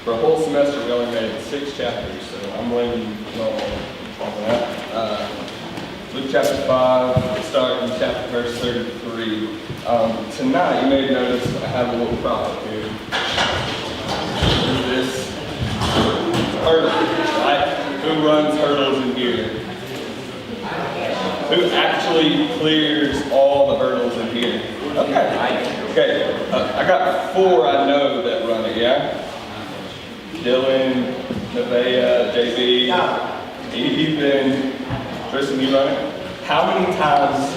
For a whole semester, we only made 6 chapters, so I'm leaning well on that. Luke chapter 5, starting chapter verse 33. Tonight, you may notice I have a little prop here. This hurdle, right? Who runs hurdles in here? Who actually clears all the hurdles in here? Okay. I got 4 I know that run it, yeah? Dylan, Nevaeh, JB, Ethan, Tristan, you run it? How many times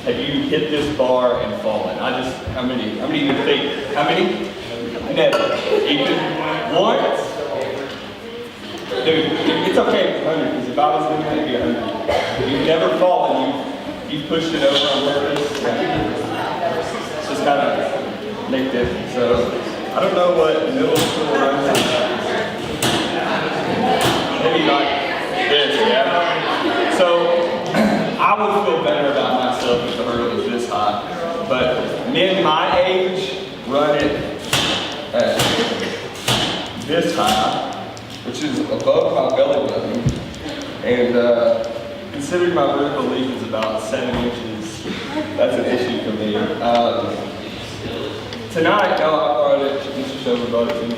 have you hit this bar and fallen? How many? How many do you think? How many? Never. Ethan, once? Dude, it's okay if 100, because if I was doing it, it'd be 100. You've never fallen, you pushed it over on purpose. It's just kind of make difference. So, I don't know what middle school runs like. Maybe like this, yeah? So, I would feel better about myself if the hurdle was this high. But men my age run it at this high, which is above my belly button. And considering my vertical leap is about 7 inches, that's an issue for me. Tonight, I borrowed it, Mr. Shover brought it to me.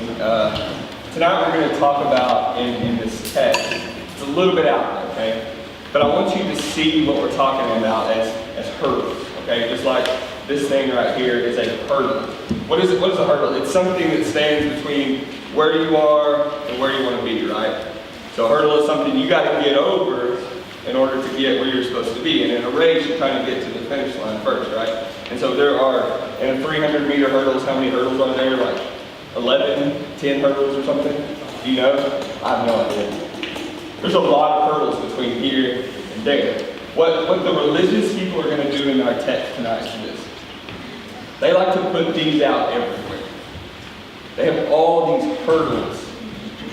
Tonight we're going to talk about, in this text, it's a little bit out there, okay? But I want you to see what we're talking about as hurdles, okay? Just like this thing right here is a hurdle. What is a hurdle? It's something that stands between where you are and where you want to be, right? So a hurdle is something you got to get over in order to get where you're supposed to be. And in a race, you're trying to get to the finish line first, right? And so there are, in a 300-meter hurdles, how many hurdles are there? Like 11, 10 hurdles or something? Do you know? I have no idea. There's a lot of hurdles between here and there. What the religious people are going to do in our text tonight is this. They like to put these out everywhere. They have all these hurdles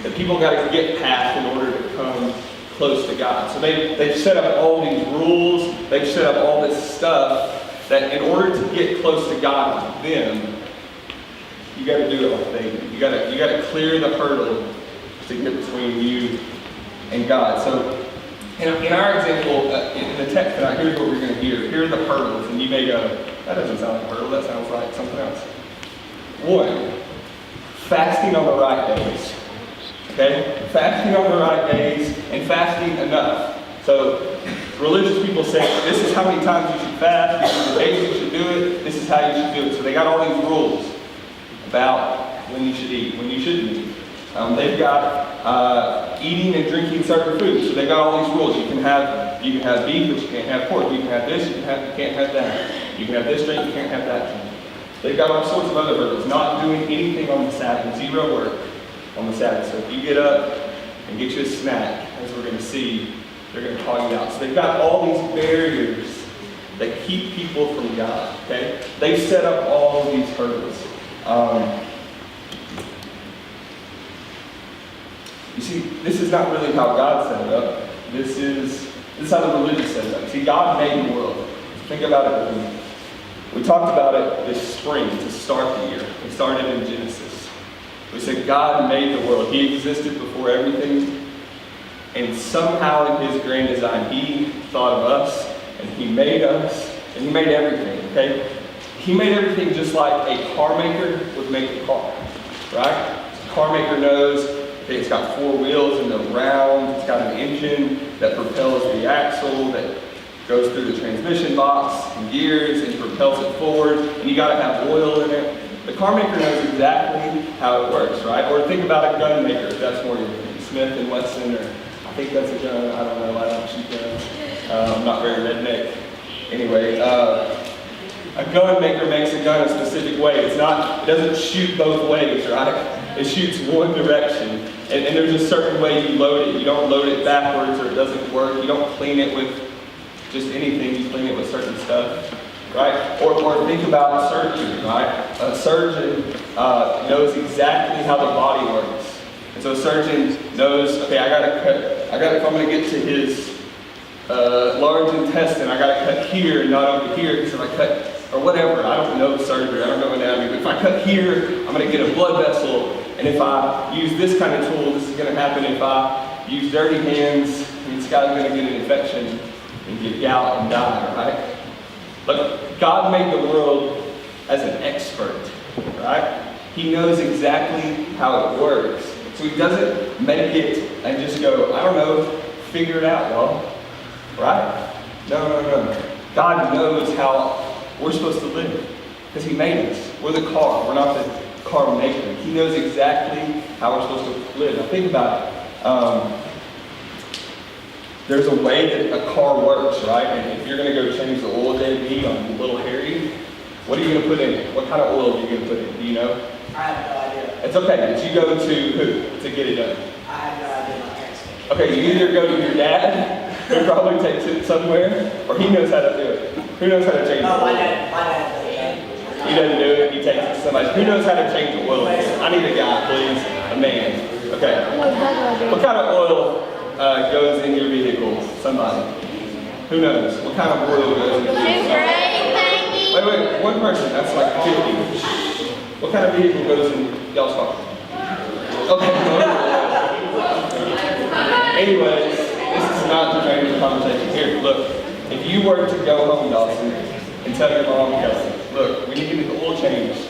that people got to get past in order to come close to God. So they've set up all these rules, they've set up all this stuff that in order to get close to God with them, you got to do it like they do. You got to clear the hurdle to get between you and God. So in our example, in the text tonight, here's what we're going to hear. Here are the hurdles, and you may go, that doesn't sound like a hurdle, that sounds like something else. 1, fasting on the right days. Okay? Fasting on the right days and fasting enough. So religious people say, this is how many times you should fast, these are the days you should do it, this is how you should do it. So they got all these rules about when you should eat, when you shouldn't eat. They've got eating and drinking certain foods. So they've got all these rules. You can have beef, but you can't have pork. You can have this, you can't have that. You can have this drink, you can't have that drink. They've got all sorts of other hurdles. Not doing anything on the Sabbath, 0 work on the Sabbath. So if you get up and get you a snack, as we're going to see, they're going to call you out. So they've got all these barriers that keep people from God. Okay? They've set up all of these hurdles. You see, this is not really how God set it up. This is how the religious set it up. See, God made the world. Think about it with me. We talked about it this spring to start the year. We started in Genesis. We said God made the world. He existed before everything. And somehow in His grand design, He thought of us, and He made us, and He made everything, okay? He made everything just like a car maker would make a car, right? The car maker knows it's got 4 wheels and they're round. It's got an engine that propels the axle, that goes through the transmission box and gears and propels it forward. And you got to have oil in it. The car maker knows exactly how it works, right? Or think about a gun maker. That's more your Smith & Wesson, or I think that's a gun. I don't know. I don't shoot guns. I'm not very redneck. Anyway, a gun maker makes a gun a specific way. It doesn't shoot both ways, right? It shoots one direction. And there's a certain way you load it. You don't load it backwards or it doesn't work. You don't clean it with just anything. You clean it with certain stuff, right? Or think about surgery, right? A surgeon knows exactly how the body works. And so a surgeon knows, okay, if I'm going to get to his large intestine, I got to cut here and not over here, because if I cut, or whatever, I don't know surgery, I don't know anatomy, but if I cut here, I'm going to get a blood vessel And if I use this kind of tool, this is going to happen. If I use dirty hands, this guy's going to get an infection and get gout and die, right? But God made the world as an expert, right? He knows exactly how it works. So he doesn't make it and just go, I don't know, figure it out, y'all. Right? No. God knows how we're supposed to live. Because he made us. We're the car. We're not the car maker. He knows exactly how we're supposed to live. Now think about it. There's a way that a car works, right? And if you're going to go change the oil JB on little Harry, what are you going to put in it? What kind of oil are you going to put in? Do you know? I have no idea. It's okay. Did you go to who to get it done? I have no idea. My parents did. Okay, you either go to your dad, who probably takes it somewhere, or he knows how to do it. Who knows how to change the Oh, oil? my dad. He doesn't do it, he takes it to somebody. Who knows how to change the oil? I need a guy, please. A man. Okay. What kind of oil goes in your vehicle? Somebody. Who knows? What kind of oil goes in your vehicle? Wait, one person. That's like 50. What kind of vehicle goes in y'all's car? Okay. Anyways, this is not the change the conversation. Here, look. If you were to go home, Dawson, and tell your mom, Kelsey, look, we need to get the oil changed.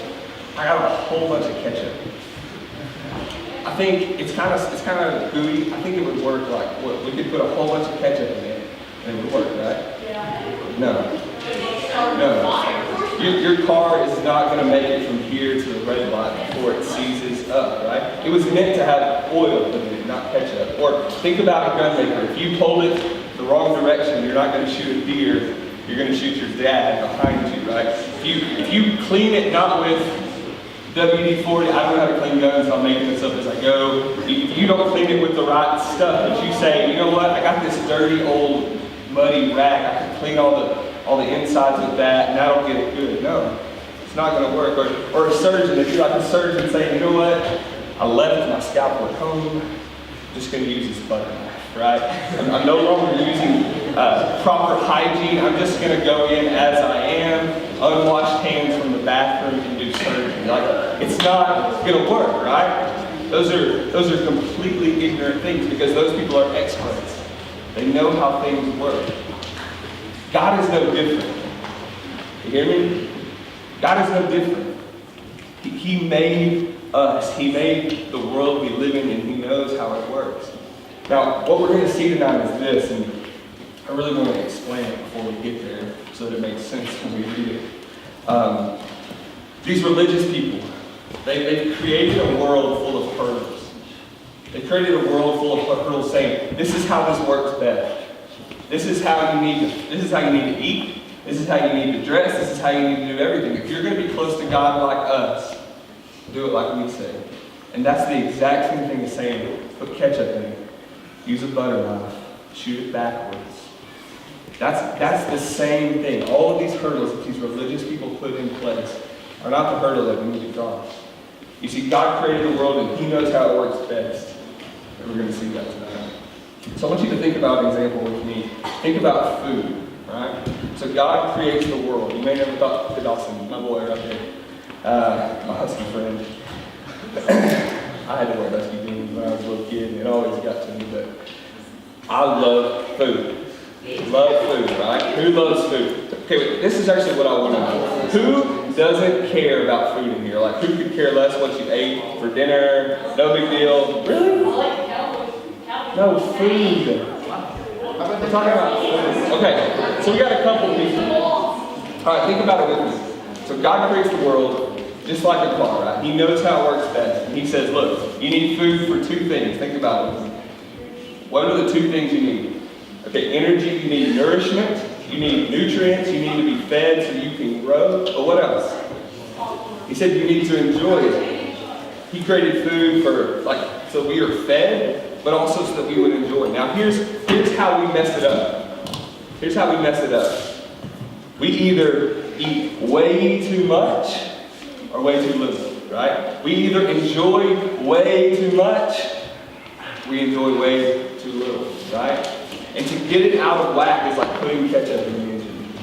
I got a whole bunch of ketchup. I think it's kind of gooey. I think it would work like what we could put a whole bunch of ketchup in it and it would work, right? No. Your car is not going to make it from here to the red light before it seizes up, right? It was meant to have oil in it, not ketchup. Or think about a gun maker. If you pulled it the wrong direction, you're not going to shoot a deer. You're going to shoot your dad behind you, right? If you clean it not with WD-40, I don't know how to clean guns, so I'm making this up as I go. If you don't clean it with the right stuff, but you say, you know what, I got this dirty old muddy rack, I can clean all the insides with that, and that'll get it good. No, it's not going to work. Or a surgeon, if you're like a surgeon saying, you know what, I left my scalpel at home, I'm just going to use this butter knife, right? I'm no longer using proper hygiene. I'm just going to go in as I am, unwashed hands from the bathroom and do surgery. Like, it's not going to work, right? Those are completely ignorant things because those people are experts. They know how things work. God is no different. You hear me? God is no different. He made us. He made the world we live in, and He knows how it works. Now, what we're going to see tonight is this, and I really want to explain it before we get there so that it makes sense when we read it. These religious people, they've created a world full of hurdles. They created a world full of hurdles saying, this is how this works best. This is how you need to eat. This is how you need to dress. This is how you need to do everything. If you're going to be close to God like us, do it like we say. And that's the exact same thing as saying, put ketchup in it. Use a butter knife. Shoot it backwards. That's the same thing. All of these hurdles that these religious people put in place are not the hurdle that we need to cross. You see, God created the world and He knows how it works best. And we're going to see that tonight. So I want you to think about an example with me. Think about food, right? So God creates the world. You may never thought to Dawson, my boy right there, my husky friend. I had to wear husky jeans when I was a little kid, and it always got to me, but I love food. Love food, right? Who loves food? Okay, wait, this is actually what I want to know. Who doesn't care about food in here? Like, who could care less what you ate for dinner? No big deal. Really? No, food. We're talking about food. Okay, so we got a couple people. All right, think about it with me. So God creates the world just like a car, right? He knows how it works best. And He says, look, you need food for two things. Think about it. What are the two things you need? Okay, energy, you need nourishment, you need nutrients, you need to be fed so you can grow. But what else? He said you need to enjoy it. He created food so we are fed, but also so that we would enjoy. Now here's how we mess it up. Here's how we mess it up. We either eat way too much or way too little, right? We either enjoy way too much, we enjoy way too little, right? And to get it out of whack is like putting ketchup in the engine.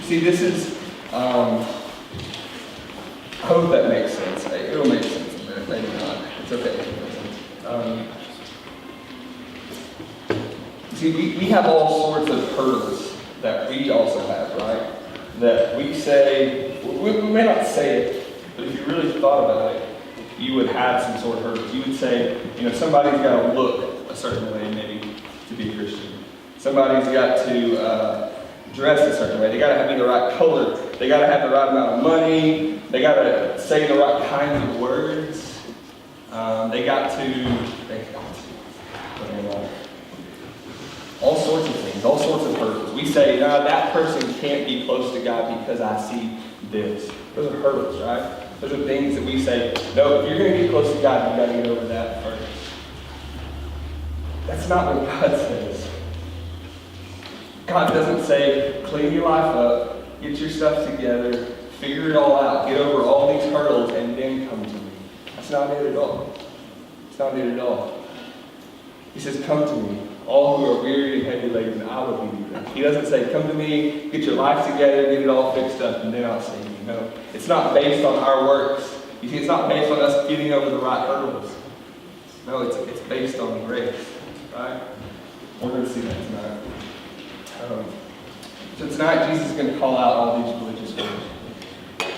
See, this is, I hope that makes sense. It'll make sense, maybe not. It's okay. See, we have all sorts of hurdles that we also have, right? That we say, we may not say it, but if you really thought about it, you would have some sort of hurdles. You would say, somebody's got to look a certain way maybe to be a Christian. Somebody's got to dress a certain way. They got to be the right color. They got to have the right amount of money. They got to say the right kinds of words. They got to. All sorts of things, all sorts of hurdles. We say, no, that person can't be close to God because I see this. Those are hurdles, right? Those are things that we say, no, if you're going to get close to God, you've got to get over that first. That's not what God says. God doesn't say, clean your life up, get your stuff together, figure it all out, get over all these hurdles, and then come to me. That's not it at all. It's not it at all. He says, come to me, all who are weary and heavy laden, I will give you rest. He doesn't say, come to me, get your life together, get it all fixed up, and then I'll save you. No, it's not based on our works. You see, it's not based on us getting over the right hurdles. No, it's based on grace, right? We're going to see that tonight. So tonight, Jesus is going to call out all these religious groups.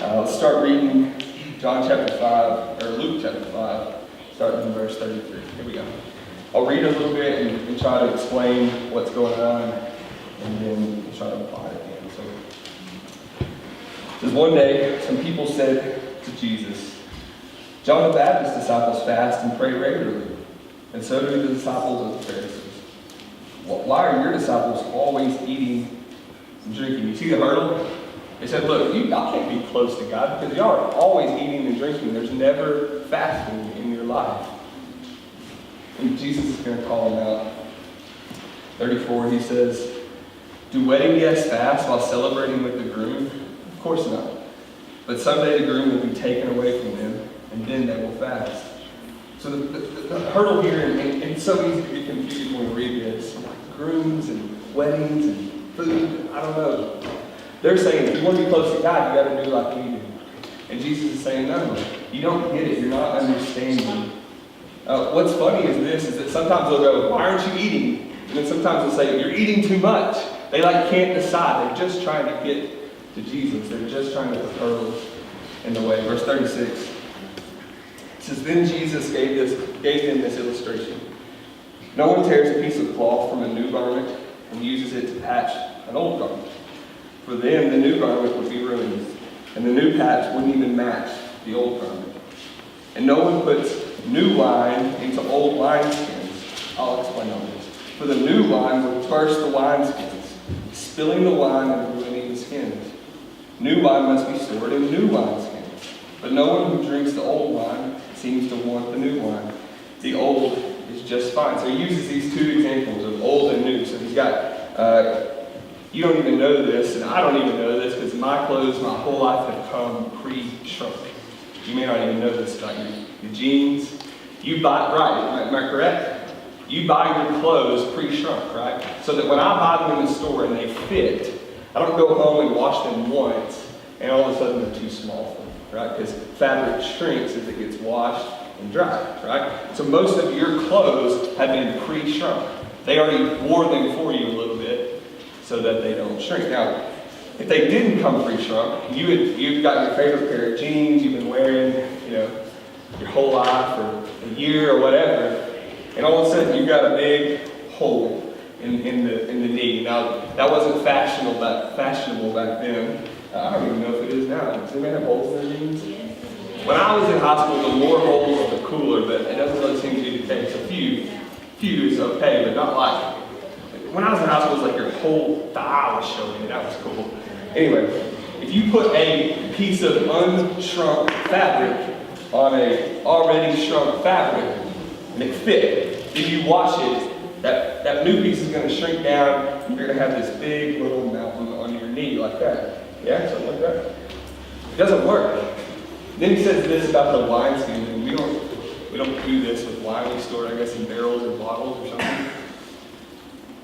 Let's start reading John chapter 5, or Luke chapter 5, starting in verse 33. Here we go. I'll read a little bit and try to explain what's going on, and then we'll try to apply it again. So, it says, one day, some people said to Jesus, John the Baptist's disciples fast and pray regularly, and so do the disciples of the Pharisees. Why are your disciples always eating and drinking? You see the hurdle? They said, look, y'all can't be close to God because y'all are always eating and drinking. There's never fasting in your life. And Jesus is going to call them out. 34, he says, do wedding guests fast while celebrating with the groom? Of course not. But someday the groom will be taken away from them, and then they will fast. So the hurdle here, and it's so easy to get confused when we read this, like grooms and weddings and food, I don't know. They're saying, if you want to be close to God, you got to do like we do. And Jesus is saying, no, you don't get it. You're not understanding. What's funny is that sometimes they'll go, why aren't you eating? And then sometimes they'll say, you're eating too much. They can't decide. They're just trying to get to Jesus. They're just trying to put hurdles in the way. Verse 36. It says, then Jesus gave them this illustration. No one tears a piece of cloth from a new garment and uses it to patch an old garment. For then the new garment would be ruined, and the new patch wouldn't even match the old garment. And no one puts new wine into old wineskins. I'll explain all this. For the new wine will burst the wineskins, spilling the wine and ruining the skins. New wine must be stored in new wineskins. But no one who drinks the old wine seems to want the new wine. The old is just fine. So he uses these two examples of old and new. So he's got, you don't even know this, and I don't even know this, because my clothes my whole life have come pre-shrunk. You may not even know this about your jeans. You buy, right, am I correct? You buy your clothes pre-shrunk, right? So that when I buy them in the store and they fit, I don't go home and wash them once, and all of a sudden they're too small for me, right? Because fabric shrinks as it gets washed and dried, right? So most of your clothes have been pre-shrunk. They already wore them for you a little bit so that they don't shrink. Now, if they didn't come pre-shrunk, you've got your favorite pair of jeans you've been wearing, your whole life or a year or whatever, and all of a sudden you've got a big hole in the knee. Now that wasn't fashionable back then. I don't even know if it is now. Does anybody have holes in their jeans? When I was in high school, the more holes the cooler, but it doesn't really seem to be the case. A few is okay, but not like. When I was in high school, it was like your whole thigh was showing, and that was cool. Anyway, if you put a piece of unshrunk fabric on a already shrunk fabric, and it fit, if you wash it, that new piece is going to shrink down, and you're going to have this big little mountain on your knee like that. Yeah, something like that. It doesn't work. Then he says this about the wineskins, and we don't do this with wine. We store it, I guess, in barrels or bottles or something.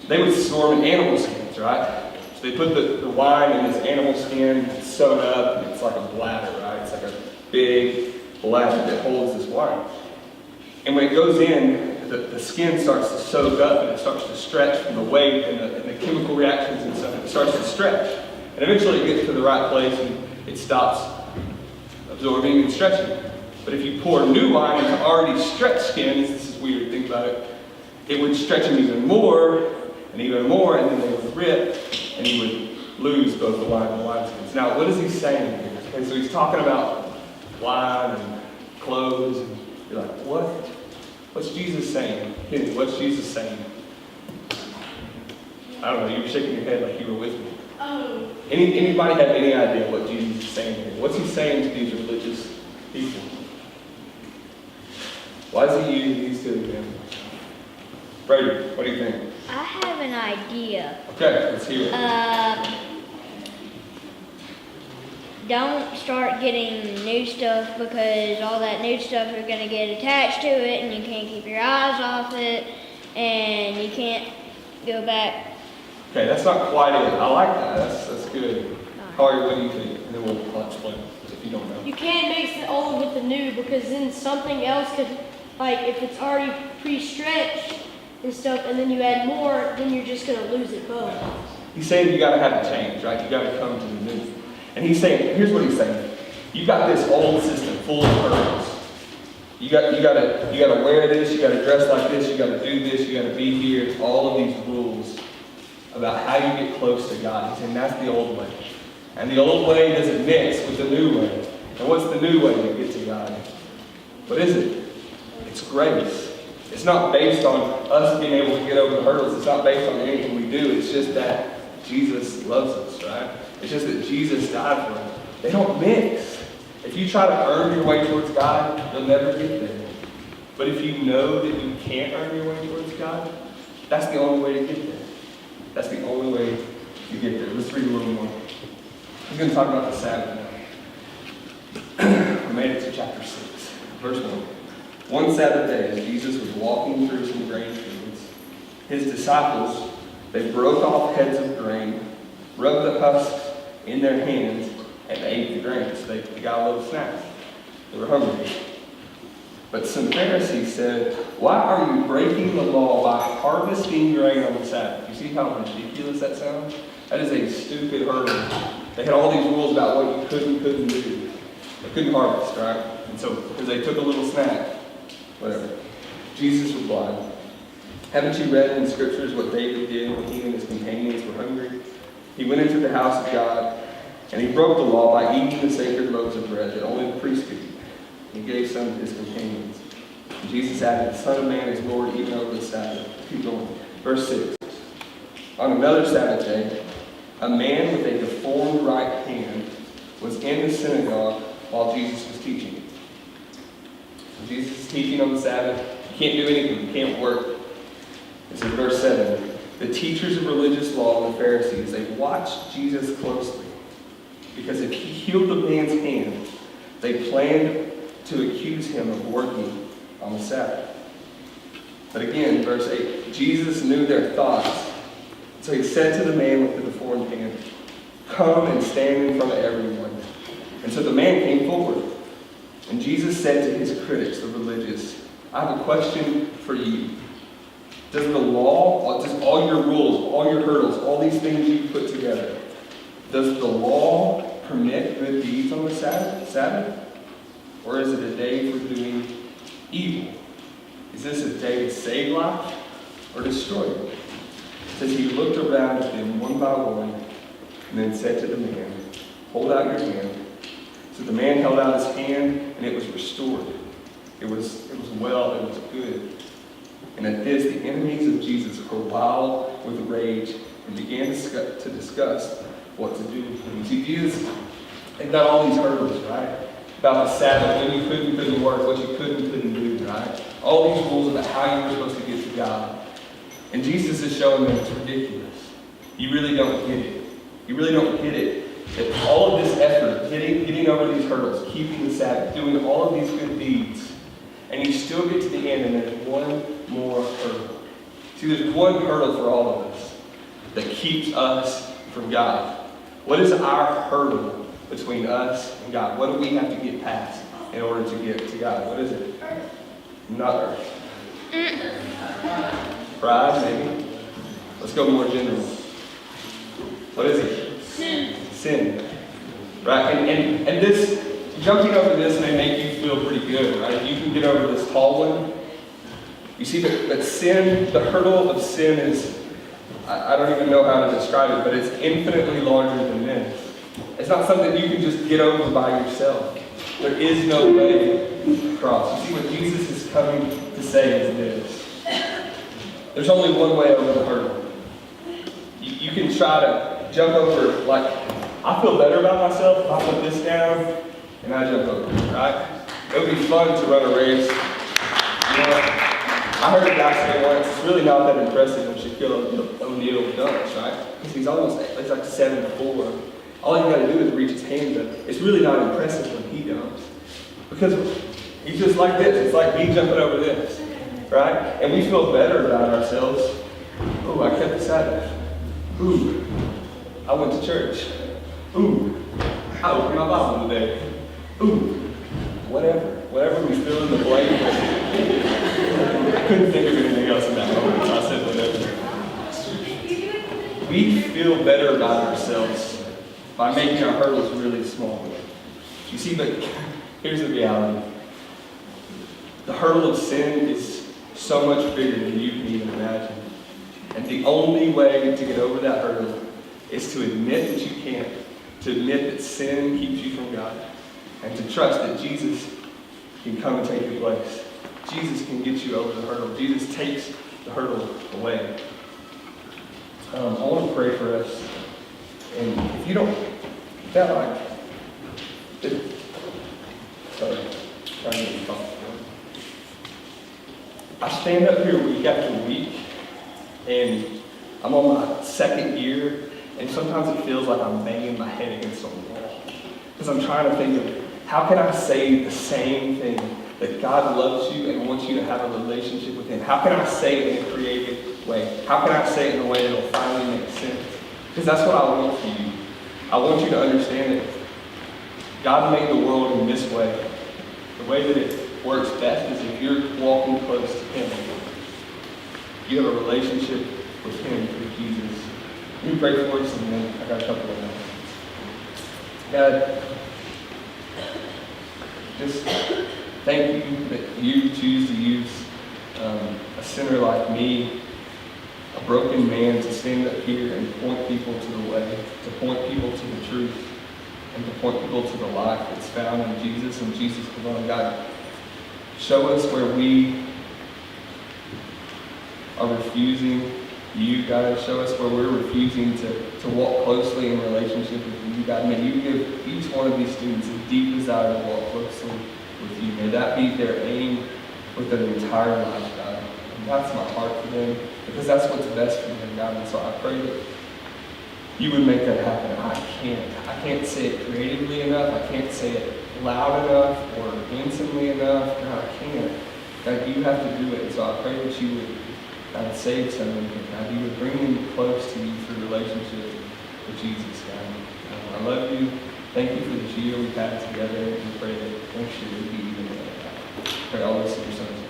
They would store them in animal skins, right? So they put the wine in this animal skin, it's sewn up, and it's like a bladder, right? It's like a big bladder that holds this wine. And when it goes in, the skin starts to soak up and it starts to stretch from the weight and the chemical reactions and stuff. It starts to stretch. And eventually it gets to the right place and it stops absorbing and stretching. But if you pour new wine into already stretched skins, this is weird, think about it, it would stretch them even more, and then they would rip, and you would lose both the wine and the wineskins. Now, what is he saying here? Okay, so he's talking about wine and clothes, and you're like, what? What's Jesus saying? Kenny, what's Jesus saying? I don't know, you were shaking your head like you were with me. Anybody have any idea what Jesus is saying here? What's he saying to these religious people? Why is he using these two examples? Brady, what do you think? I have an idea. Okay, let's hear it. Don't start getting new stuff because all that new stuff is going to get attached to it and you can't keep your eyes off it and you can't go back. Okay, that's not quite it. I like that. That's good. Harry, what do you think? And then we'll explain if you don't know. You can't mix the old with the new because then something else could, like if it's already pre-stretched and stuff and then you add more, then you're just going to lose it both. He's saying you got to have a change, right? You got to come to the new. And he's saying, here's what he's saying. You got this old system full of hurdles. You got to wear this, you got to dress like this, you got to do this, you got to be here. It's all of these rules about how you get close to God. He's saying that's the old way. And the old way doesn't mix with the new way. And what's the new way to get to God? What is it? It's grace. It's not based on us being able to get over the hurdles. It's not based on anything we do. It's just that Jesus loves us, right? It's just that Jesus died for us. They don't mix. If you try to earn your way towards God, you'll never get there. But if you know that you can't earn your way towards God, that's the only way to get there. That's the only way to get there. Let's read a little more. He's going to talk about the Sabbath now. We made it to chapter 6, verse 1. One Sabbath day, as Jesus was walking through some grain fields, his disciples, they broke off heads of grain, rubbed the husks in their hands, and ate the grain. So they got a little snack. They were hungry. But some Pharisees said, "Why are you breaking the law by harvesting grain on the Sabbath?" You see how ridiculous that sounds? That is a stupid hurdle. They had all these rules about what you could and couldn't do. They couldn't harvest, right? And so, because they took a little snack, whatever. Jesus replied, "Haven't you read in the scriptures what David did when he and his companions were hungry? He went into the house of God, and he broke the law by eating the sacred loaves of bread that only the priest could eat. He gave some to his companions." And Jesus added, "The Son of Man is Lord even over the Sabbath." Keep going. Verse 6. On another Sabbath day, a man with a deformed right hand was in the synagogue while Jesus was teaching. So Jesus is teaching on the Sabbath. You can't do anything. You can't work. It says, verse 7, the teachers of religious law and the Pharisees, they watched Jesus closely. Because if he healed the man's hand, they planned to accuse him of working on the Sabbath. But again, verse 8, Jesus knew their thoughts. So he said to the man with the deformed hand, "Come and stand in front of everyone." And so the man came forward. And Jesus said to his critics, the religious, "I have a question for you. Does the law, does all your rules, all your hurdles, all these things you put together, does the law permit good deeds on the Sabbath? Or is it a day for doing evil? Is this a day to save life or destroy it?" It says he looked around at them one by one and then said to the man, "Hold out your hand." So the man held out his hand and it was restored. It was well, it was good. And at this, the enemies of Jesus were wild with rage and began to discuss what to do with him. You see, Jesus, they've got all these hurdles, right? About the Sabbath, when you could and couldn't work, what you could and couldn't do, right? All these rules about how you were supposed to get to God. And Jesus is showing them it's ridiculous. You really don't get it. You really don't get it. That all of this effort, getting over these hurdles, keeping the Sabbath, doing all of these good deeds, and you still get to the end and there's one more hurdle. See, there's one hurdle for all of us that keeps us from God. What is our hurdle between us and God? What do we have to get past in order to get to God? What is it? Not earth. Pride, maybe. Let's go more general. What is it? Sin. Right? And this, jumping over this may make you feel pretty good, right? You can get over this tall one. You see that sin, the hurdle of sin is, I don't even know how to describe it, but it's infinitely larger than this. It's not something you can just get over by yourself. There is no way across. You see what Jesus is coming to say is this. There's only one way over the hurdle. You can try to jump over, like, I feel better about myself if I put this down and I jump over it, right? It would be fun to run a race. You know, I heard a guy say once, it's really not that impressive when Shaquille O'Neal dunks, right? Because he's almost, it's like 7'4". All you gotta do is reach his hands up. It's really not impressive when he dunks. Because he's just like this. It's like me jumping over this, right? And we feel better about ourselves. Ooh, I kept the Sabbath. Ooh, I went to church. Ooh, I opened my Bible today. Ooh, whatever we fill in the blank. I couldn't think of anything else in that moment, so I said whatever. We feel better about ourselves by making our hurdles really small. You see, but here's the reality. The hurdle of sin is so much bigger than you can even imagine. And the only way to get over that hurdle is to admit that you can't, to admit that sin keeps you from God, and to trust that Jesus can come and take your place. Jesus can get you over the hurdle. Jesus takes the hurdle away. I want to pray for us. And if you don't, that like, sorry, trying to get comfortable. I stand up here week after week, and I'm on my second year, and sometimes it feels like I'm banging my head against a wall. Because I'm trying to think of, how can I say the same thing, that God loves you and wants you to have a relationship with Him? How can I say it in a creative way? How can I say it in a way that will finally make sense? Because that's what I want for you. I want you to understand that God made the world in this way. The way that it works best is if you're walking close to Him. You have a relationship with Him through Jesus. Let me pray for us, and then I got a couple of minutes. God, just thank you that you choose to use a sinner like me, a broken man, to stand up here and point people to the way, to point people to the truth, and to point people to the life that's found in Jesus and Jesus alone. God, show us where we are refusing you, God. Show us where we're refusing to walk closely in relationship with you, God. May you give each one of these students a deep desire to walk closely with you. May that be their aim with their entire life, God. And that's my heart for them, because that's what's best for them, God. And so I pray that you would make that happen. I can't say it creatively enough. I can't say it loud enough or winsomely enough. God, I can't. God, you have to do it. And so I pray that you would, God, save someone. God, you would bring them close to you through relationship with Jesus, God. I love you. Thank you for this year we've had together. And pray that next year would be even better. Pray all this in your Son's name.